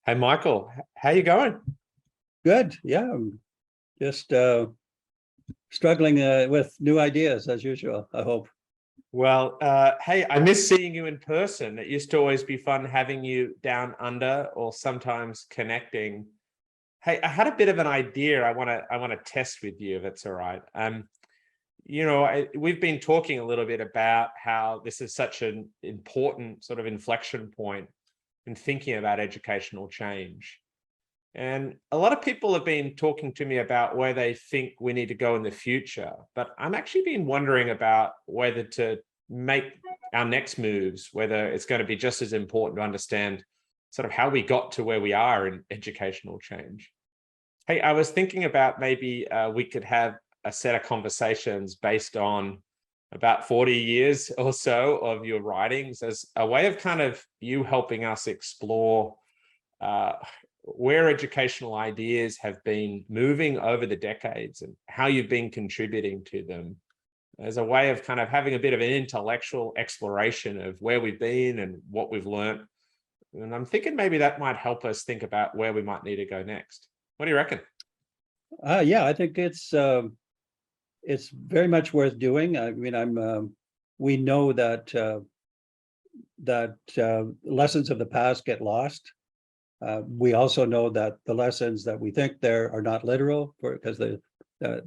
Hey, Michael, how you going? Good. Yeah, I'm just struggling with new ideas as usual, I hope. Well, hey, I miss seeing you in person. It used to always be fun having you down under or sometimes connecting. Hey, I had a bit of an idea I want to test with you if it's all right. We've been talking a little bit about how this is such an important sort of inflection point in thinking about educational change. And a lot of people have been talking to me about where they think we need to go in the future, but I'm actually been wondering about whether to make our next moves, whether it's going to be just as important to understand sort of how we got to where we are in educational change. Hey, I was thinking about maybe we could have a set of conversations based on about 40 years or so of your writings as a way of kind of you helping us explore uh, where educational ideas have been moving over the decades and how you've been contributing to them as a way of kind of having a bit of an intellectual exploration of where we've been and what we've learned. And I'm thinking maybe that might help us think about where we might need to go next. What do you reckon? Yeah, I think it's very much worth doing. I mean, we know that lessons of the past get lost. We also know that the lessons that we think there are not literal because the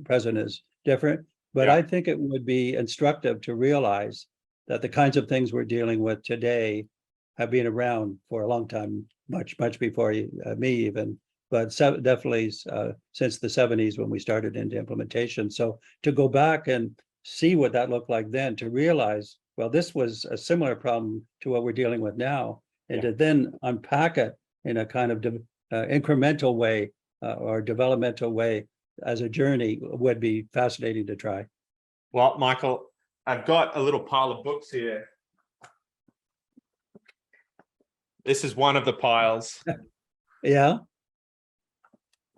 present is different. But Yeah. I think it would be instructive to realize that the kinds of things we're dealing with today have been around for a long time, much before me even, but definitely since the 70s when we started into implementation. So to go back and see what that looked like then, to realize, well, this was a similar problem to what we're dealing with now, and to then unpack it in a kind of incremental way or developmental way as a journey would be fascinating to try. Well, Michael, I've got a little pile of books here. This is one of the piles. Yeah.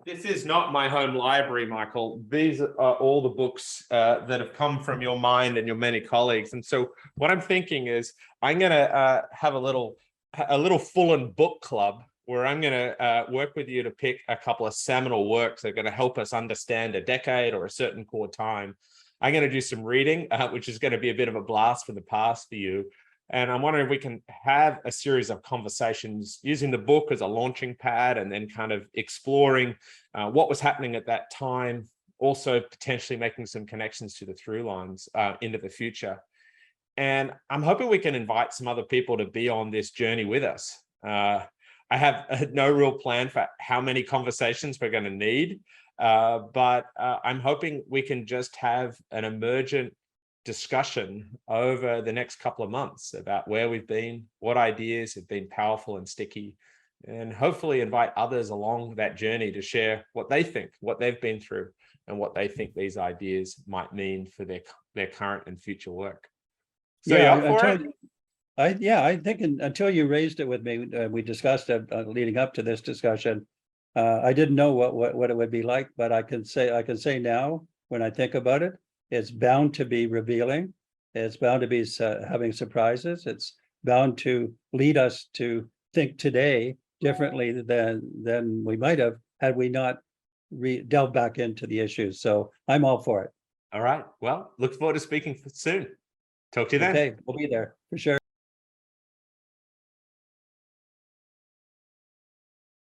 This is not my home library, Michael. These are all the books that have come from your mind and your many colleagues. And so what I'm thinking is I'm going to have a little Fullan book club where I'm going to work with you to pick a couple of seminal works that are going to help us understand a decade or a certain core time. I'm going to do some reading, which is going to be a bit of a blast from the past for you. And I'm wondering if we can have a series of conversations using the book as a launching pad and then kind of exploring what was happening at that time, also potentially making some connections to the through lines into the future. And I'm hoping we can invite some other people to be on this journey with us. I have no real plan for how many conversations we're going to need, but I'm hoping we can just have an emergent discussion over the next couple of months about where we've been, what ideas have been powerful and sticky, and hopefully invite others along that journey to share what they think, what they've been through, and what they think these ideas might mean for their current and future work. So Yeah, you up for it? I think until you raised it with me, we discussed it leading up to this discussion. I didn't know what it would be like, but I can say now when I think about it, it's bound to be revealing. It's bound to be having surprises. It's bound to lead us to think today differently than we might have had we not delved back into the issues. So I'm all for it. All right. Well, look forward to speaking soon. Talk to you then. Okay, we'll be there for sure.